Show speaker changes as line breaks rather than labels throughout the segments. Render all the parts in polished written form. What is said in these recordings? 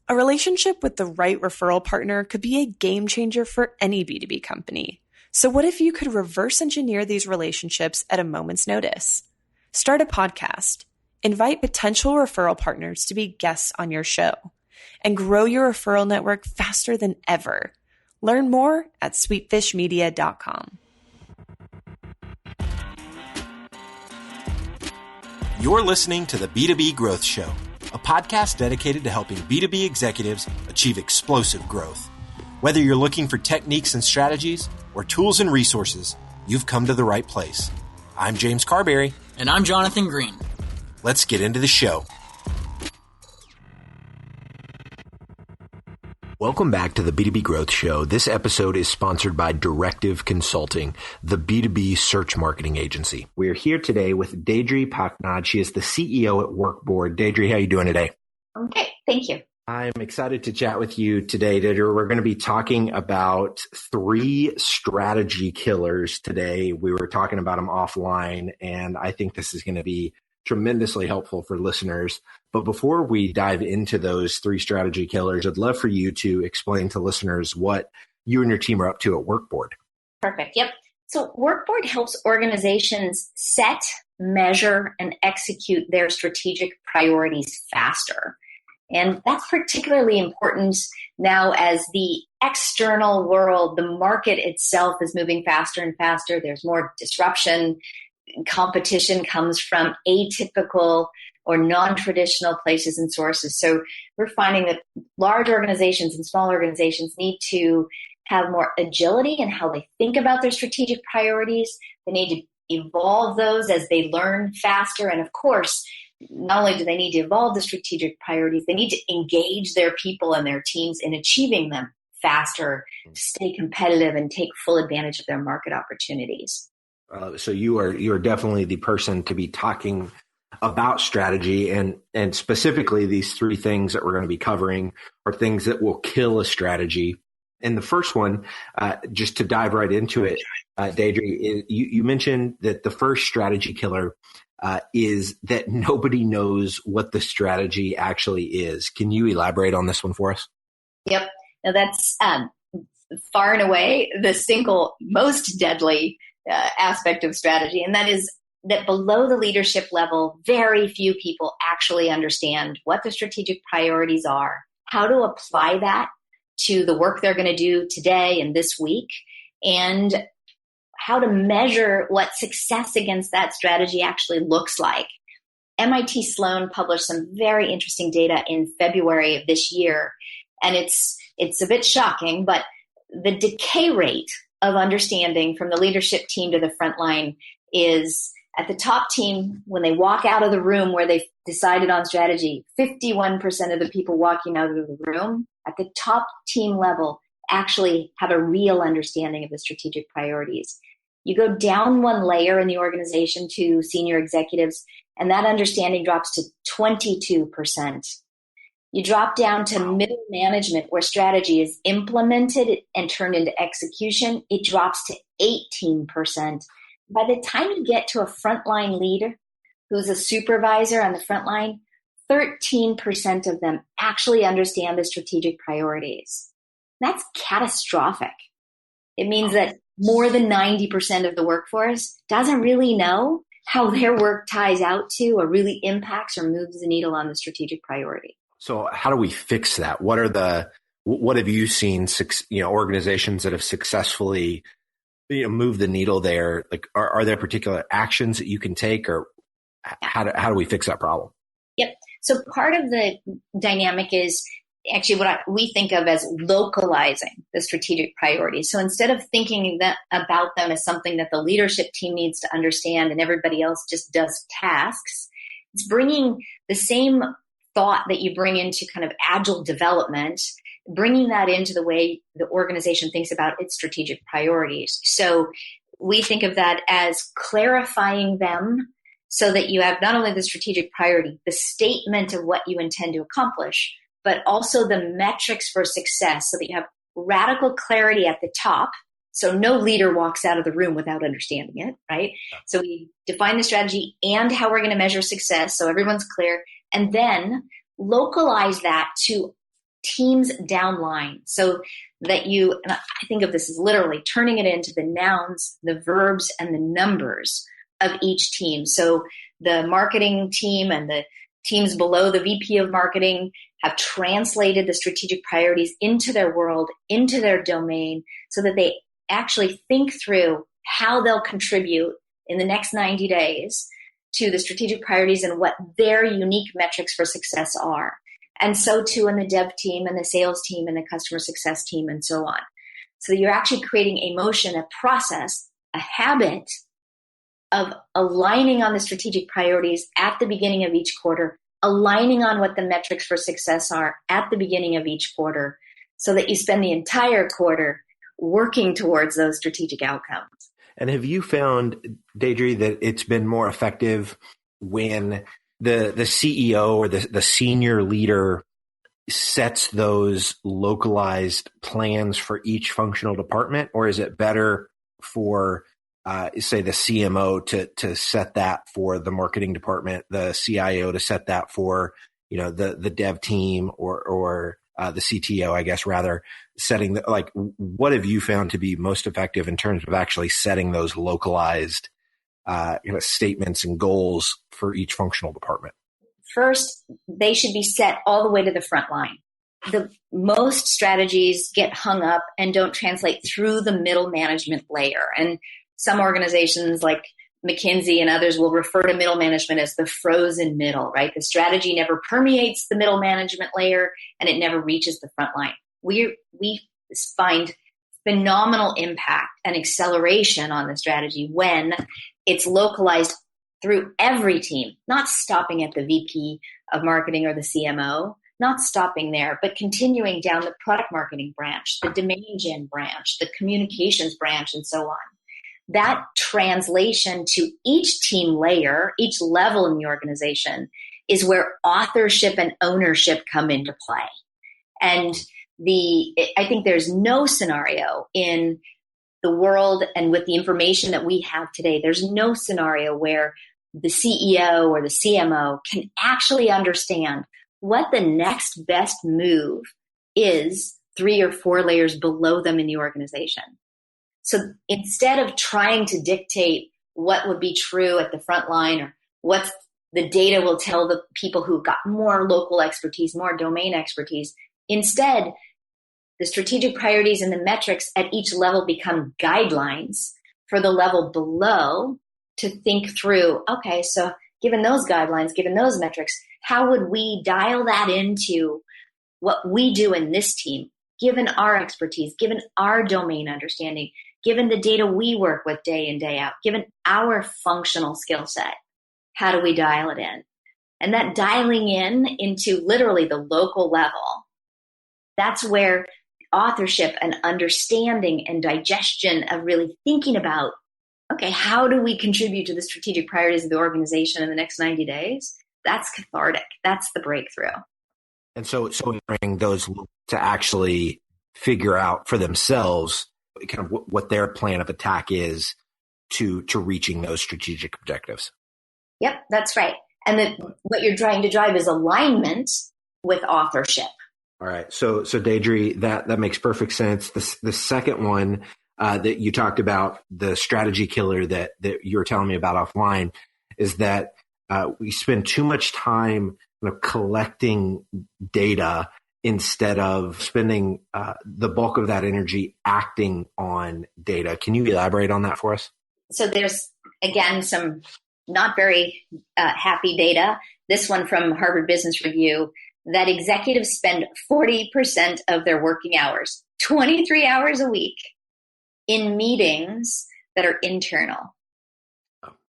A relationship with the right referral partner could be a game changer for any B2B company. So what if you could reverse engineer these relationships at a moment's notice? Start a podcast, invite potential referral partners to be guests on your show, and grow your referral network faster than ever. Learn more at sweetfishmedia.com.
You're listening to the B2B Growth Show, a podcast dedicated to helping B2B executives achieve explosive growth. Whether you're looking for techniques and strategies or tools and resources, you've come to the right place. I'm James Carberry.
And I'm Jonathan Green.
Let's get into the show. Welcome back to the B2B Growth Show. This episode is sponsored by Directive Consulting, the B2B search marketing agency. We're here today with Deirdre Paknad. She is the CEO at Workboard. Deirdre, how are you doing today?
Okay, thank you.
I'm excited to chat with you today, Deirdre. We're going to be talking about 3 strategy killers today. We were talking about them offline, and I think this is going to be tremendously helpful for listeners. But before we dive into those 3 strategy killers, I'd love for you to explain to listeners what you and your team are up to at Workboard.
Perfect. Yep. So Workboard helps organizations set, measure, and execute their strategic priorities faster. And that's particularly important now as the external world, the market itself is moving faster and faster. There's more disruption. Competition comes from atypical or non-traditional places and sources. So we're finding that large organizations and small organizations need to have more agility in how they think about their strategic priorities. They need to evolve those as they learn faster. And of course, not only do they need to evolve the strategic priorities, they need to engage their people and their teams in achieving them faster, to stay competitive and take full advantage of their market opportunities.
So you are definitely the person to be talking about strategy, and specifically these 3 things that we're going to be covering are things that will kill a strategy. And the first one, just to dive right into it, Deirdre, you mentioned that the first strategy killer is that nobody knows what the strategy actually is. Can you elaborate on this one for us?
Yep. Now that's far and away the single most deadly aspect of strategy, and that is that below the leadership level, very few people actually understand what the strategic priorities are, how to apply that to the work they're going to do today and this week, and how to measure what success against that strategy actually looks like. MIT Sloan published some very interesting data in February of this year, and it's a bit shocking, but the decay rate of understanding from the leadership team to the front line is at the top team, when they walk out of the room where they've decided on strategy, 51% of the people walking out of the room at the top team level actually have a real understanding of the strategic priorities. You go down one layer in the organization to senior executives, and that understanding drops to 22%. You drop down to middle management, where strategy is implemented and turned into execution. It drops to 18%. By the time you get to a frontline leader who's a supervisor on the front line, 13% of them actually understand the strategic priorities. That's catastrophic. It means that more than 90% of the workforce doesn't really know how their work ties out to or really impacts or moves the needle on the strategic priority.
So how do we fix that? What have you seen, organizations that have successfully move the needle there? Like, are there particular actions that you can take, or how do we fix that problem?
Yep. So part of the dynamic is actually what we think of as localizing the strategic priorities. So instead of thinking about them as something that the leadership team needs to understand and everybody else just does tasks, it's bringing the same thought that you bring into kind of agile development, bringing that into the way the organization thinks about its strategic priorities. So we think of that as clarifying them so that you have not only the strategic priority, the statement of what you intend to accomplish, but also the metrics for success so that you have radical clarity at the top. So no leader walks out of the room without understanding it, right? So we define the strategy and how we're going to measure success so everyone's clear, and then localize that to teams downline so that you, and I think of this as literally turning it into the nouns, the verbs, and the numbers of each team. So the marketing team and the teams below the VP of marketing have translated the strategic priorities into their world, into their domain, so that they actually think through how they'll contribute in the next 90 days to the strategic priorities and what their unique metrics for success are. And so too in the dev team and the sales team and the customer success team and so on. So you're actually creating a motion, a process, a habit of aligning on the strategic priorities at the beginning of each quarter, aligning on what the metrics for success are at the beginning of each quarter, so that you spend the entire quarter working towards those strategic outcomes.
And have you found, Deirdre, that it's been more effective when the CEO or the senior leader sets those localized plans for each functional department? Or is it better for say the CMO to set that for the marketing department, the CIO to set that for, the dev team or the CTO, I guess, rather, setting what have you found to be most effective in terms of actually setting those localized, statements and goals for each functional department?
First, they should be set all the way to the front line. The most strategies get hung up and don't translate through the middle management layer. And some organizations like McKinsey and others will refer to middle management as the frozen middle, right? The strategy never permeates the middle management layer and it never reaches the front line. We find phenomenal impact and acceleration on the strategy when it's localized through every team, not stopping at the VP of marketing or the CMO, not stopping there, but continuing down the product marketing branch, the domain gen branch, the communications branch, and so on. That translation to each team layer, each level in the organization, is where authorship and ownership come into play. And I think there's no scenario in the world, and with the information that we have today, there's no scenario where the CEO or the CMO can actually understand what the next best move is 3 or 4 layers below them in the organization. So instead of trying to dictate what would be true at the front line or what the data will tell the people who've got more local expertise, more domain expertise, instead, the strategic priorities and the metrics at each level become guidelines for the level below to think through, okay, so given those guidelines, given those metrics, how would we dial that into what we do in this team, given our expertise, given our domain understanding, given the data we work with day in, day out, given our functional skill set, how do we dial it in? And that dialing in into literally the local level, that's where authorship and understanding and digestion of really thinking about, okay, how do we contribute to the strategic priorities of the organization in the next 90 days? That's cathartic. That's the breakthrough.
And so bring those to actually figure out for themselves kind of what their plan of attack is to reaching those strategic objectives.
Yep, that's right. And what you're trying to drive is alignment with authorship.
All right. So Deirdre, that makes perfect sense. The second one that you talked about, the strategy killer that you were telling me about offline, is that we spend too much time collecting data instead of spending the bulk of that energy acting on data. Can you elaborate on that for us?
So there's, again, some not very happy data. This one from Harvard Business Review, that executives spend 40% of their working hours, 23 hours a week, in meetings that are internal.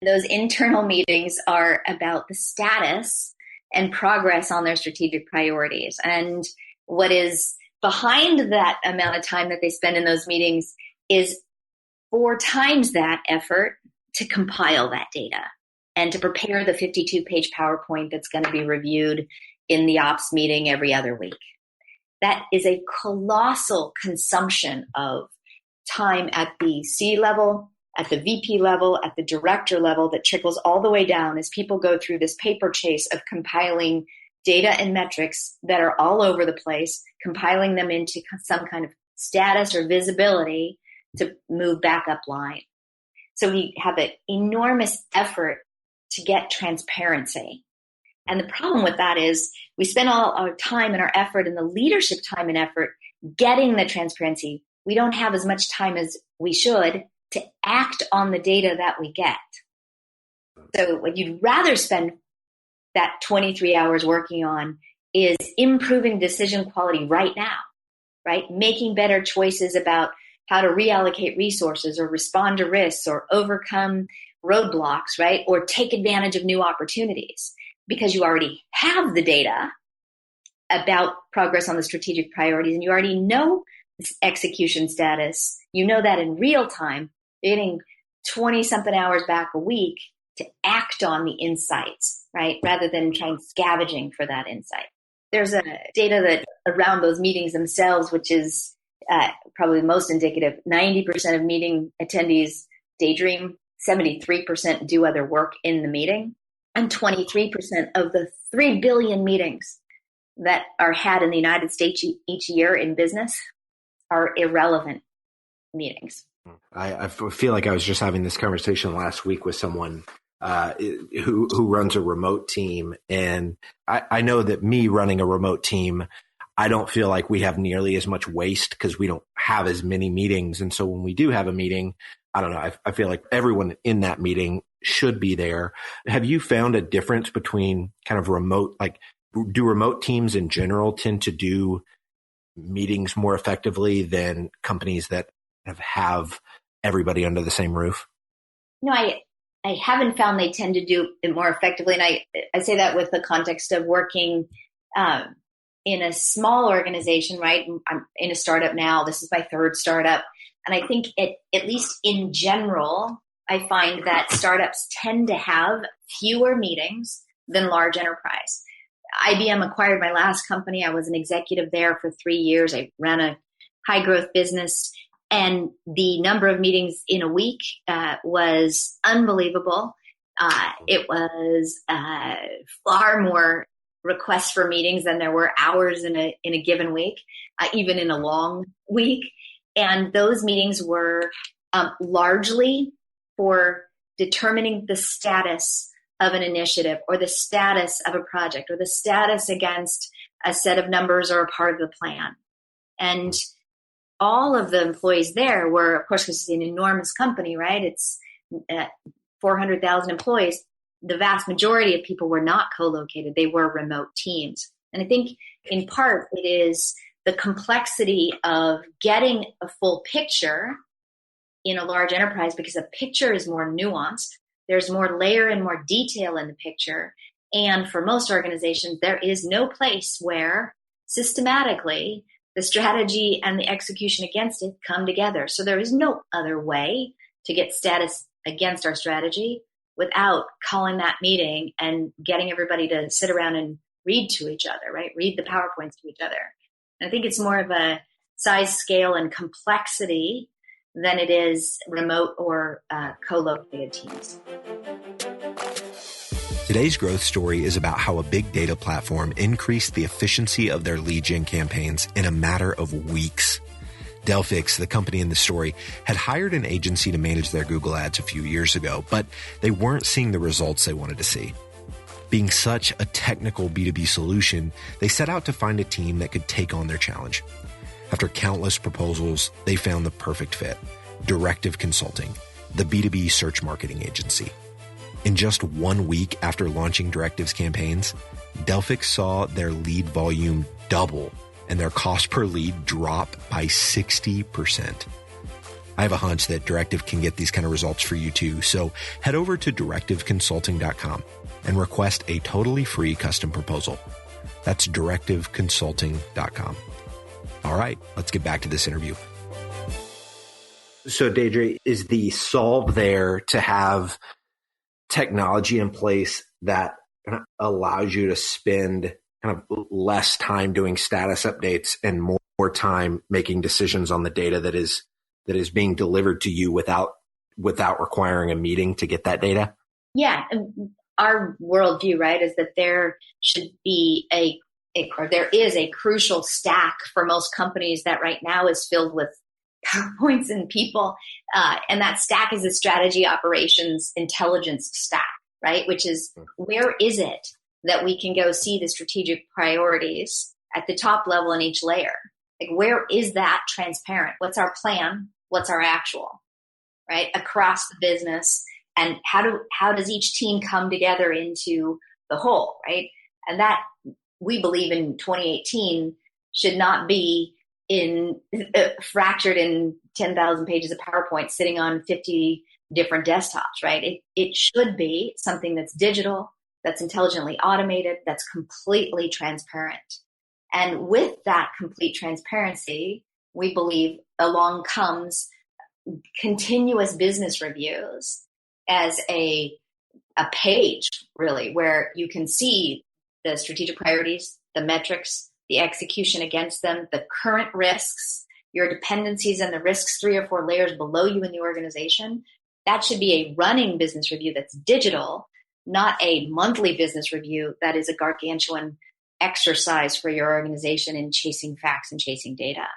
Those internal meetings are about the status and progress on their strategic priorities. And what is behind that amount of time that they spend in those meetings is 4 times that effort to compile that data and to prepare the 52-page PowerPoint that's going to be reviewed in the ops meeting every other week. That is a colossal consumption of time at the C level, at the VP level, at the director level, that trickles all the way down as people go through this paper chase of compiling data and metrics that are all over the place, compiling them into some kind of status or visibility to move back up line. So we have an enormous effort to get transparency. And the problem with that is we spend all our time and our effort and the leadership time and effort getting the transparency. We don't have as much time as we should to act on the data that we get. So what you'd rather spend that 23 hours working on is improving decision quality right now, right? Making better choices about how to reallocate resources or respond to risks or overcome roadblocks, right? Or take advantage of new opportunities because you already have the data about progress on the strategic priorities and you already know this execution status. You know that in real time. You're getting 20 something hours back a week to act on the insights, right? Rather than trying scavenging for that insight. There's a data that around those meetings themselves, which is probably most indicative. 90% of meeting attendees daydream, 73% do other work in the meeting, and 23% of the 3 billion meetings that are had in the United States each year in business are irrelevant meetings.
I feel like I was just having this conversation last week with someone who runs a remote team. And I know that me running a remote team, I don't feel like we have nearly as much waste because we don't have as many meetings. And so when we do have a meeting, I don't know, I feel like everyone in that meeting should be there. Have you found a difference between kind of remote, like do remote teams in general tend to do meetings more effectively than companies that have everybody under the same roof?
No, I haven't found they tend to do it more effectively. And I say that with the context of working in a small organization, right? I'm in a startup now. This is my third startup. And I think at least in general, I find that startups tend to have fewer meetings than large enterprise. IBM acquired my last company. I was an executive there for 3 years. I ran a high growth business. And the number of meetings in a week was unbelievable. It was far more requests for meetings than there were hours in a given week, even in a long week. And those meetings were largely for determining the status of an initiative or the status of a project or the status against a set of numbers or a part of the plan. And all of the employees there were, of course, because it's an enormous company, right? It's 400,000 employees. The vast majority of people were not co-located. They were remote teams. And I think in part it is the complexity of getting a full picture in a large enterprise because a picture is more nuanced. There's more layer and more detail in the picture. And for most organizations, there is no place where systematically the strategy and the execution against it come together. So there is no other way to get status against our strategy without calling that meeting and getting everybody to sit around and read to each other, right? Read the PowerPoints to each other. And I think it's more of a size, scale, and complexity than it is remote or co-located teams.
Today's growth story is about how a big data platform increased the efficiency of their lead gen campaigns in a matter of weeks. Delphix, the company in the story, had hired an agency to manage their Google ads a few years ago, but they weren't seeing the results they wanted to see. Being such a technical B2B solution, they set out to find a team that could take on their challenge. After countless proposals, they found the perfect fit, Directive Consulting, the B2B search marketing agency. In just 1 week after launching Directive's campaigns, Delphix saw their lead volume double and their cost per lead drop by 60%. I have a hunch that Directive can get these kind of results for you too, so head over to directiveconsulting.com and request a totally free custom proposal. That's directiveconsulting.com. All right, let's get back to this interview.
So, Deirdre, is the solve there to have technology in place that allows you to spend kind of less time doing status updates and more time making decisions on the data that is being delivered to you without requiring a meeting to get that data?
Yeah, our worldview, right, is that there should be there is a crucial stack for most companies that right now is filled with PowerPoints and people. And that stack is a strategy, operations, intelligence stack, right? Which is, where is it that we can go see the strategic priorities at the top level in each layer? Like, where is that transparent? What's our plan? What's our actual, right? Across the business. And how does each team come together into the whole, right? And that, we believe in 2018 should not be fractured in 10,000 pages of PowerPoint sitting on 50 different desktops, right? It should be something that's digital, that's intelligently automated, that's completely transparent. And with that complete transparency, we believe along comes continuous business reviews as a page, really, where you can see the strategic priorities, the metrics, the execution against them, the current risks, your dependencies and the risks 3 or 4 layers below you in the organization. That should be a running business review that's digital, not a monthly business review that is a gargantuan exercise for your organization in chasing facts and chasing data.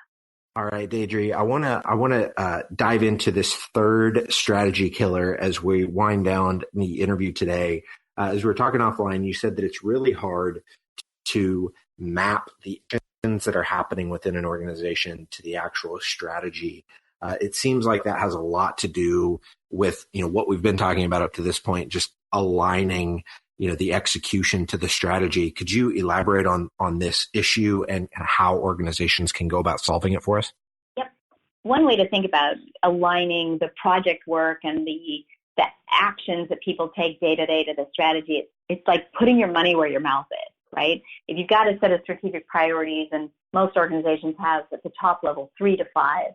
All right, Deirdre, I want to dive into this third strategy killer as we wind down the interview today. As we were talking offline, you said that it's really hard to map the actions that are happening within an organization to the actual strategy. It seems like that has a lot to do with, what we've been talking about up to this point, just aligning, the execution to the strategy. Could you elaborate on this issue and how organizations can go about solving it for us?
Yep. One way to think about aligning the project work and the actions that people take day to day to the strategy, it's like putting your money where your mouth is, right? If you've got a set of strategic priorities, and most organizations have at the top level 3 to 5,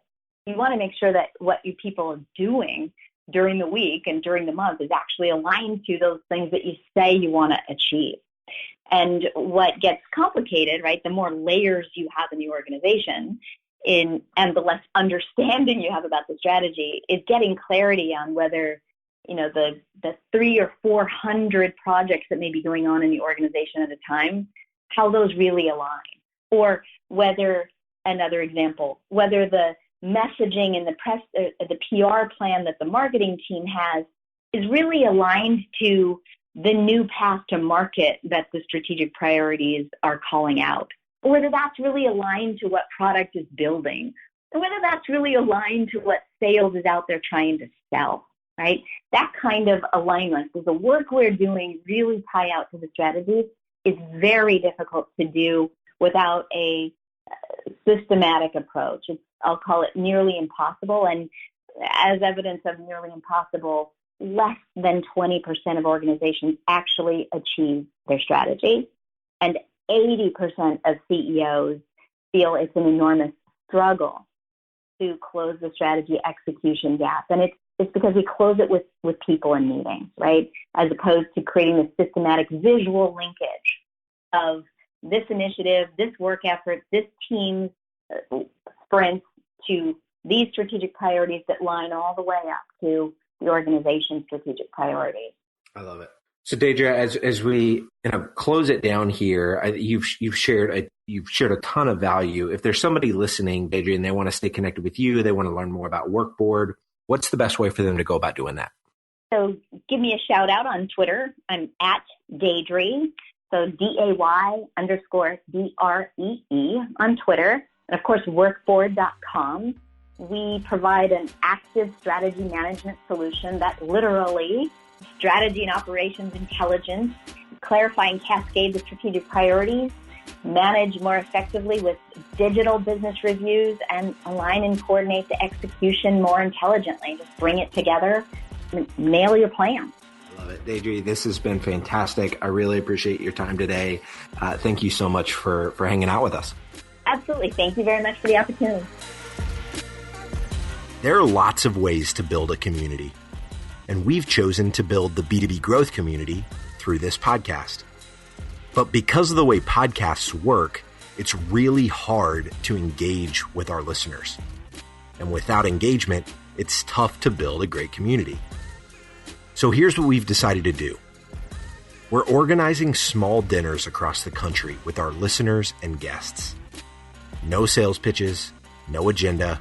you want to make sure that what you people are doing during the week and during the month is actually aligned to those things that you say you want to achieve. And what gets complicated, right, the more layers you have in the organization and the less understanding you have about the strategy, is getting clarity on whether, the 300 or 400 projects that may be going on in the organization at a time, how those really align. Or whether, another example, whether the messaging and the PR plan that the marketing team has is really aligned to the new path to market that the strategic priorities are calling out, or whether that's really aligned to what product is building, or whether that's really aligned to what sales is out there trying to sell, right? That kind of alignment, does the work we're doing really tie out to the strategy, is very difficult to do without a systematic approach. I'll call it nearly impossible. And as evidence of nearly impossible, less than 20% of organizations actually achieve their strategy. And 80% of CEOs feel it's an enormous struggle to close the strategy execution gap. And it's because we close it with people in meetings, right? As opposed to creating a systematic visual linkage of this initiative, this work effort, this team's sprints to these strategic priorities that line all the way up to the organization's strategic priorities.
I love it. So, Deirdre, as we close it down here, you've shared a ton of value. If there's somebody listening, Deirdre, and they want to stay connected with you, they want to learn more about Workboard, what's the best way for them to go about doing that?
So, give me a shout out on Twitter. I'm at Deirdre. So DAY_DREE on Twitter. And of course, workboard.com. We provide an active strategy management solution that literally strategy and operations intelligence, clarify and cascade the strategic priorities, manage more effectively with digital business reviews, and align and coordinate the execution more intelligently. Just bring it together and nail your plan.
Love it. Deirdre, this has been fantastic. I really appreciate your time today. Thank you so much for hanging out with us.
Absolutely. Thank you very much for the opportunity.
There are lots of ways to build a community, and we've chosen to build the B2B growth community through this podcast. But because of the way podcasts work, it's really hard to engage with our listeners. And without engagement, it's tough to build a great community. So here's what we've decided to do. We're organizing small dinners across the country with our listeners and guests. No sales pitches, no agenda,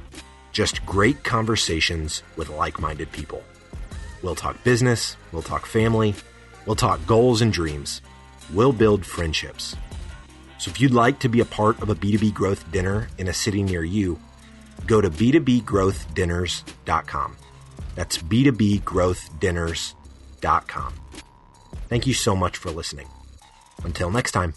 just great conversations with like-minded people. We'll talk business, we'll talk family, we'll talk goals and dreams. We'll build friendships. So if you'd like to be a part of a B2B growth dinner in a city near you, go to b2bgrowthdinners.com. That's b2bgrowthdinners.com. Thank you so much for listening. Until next time.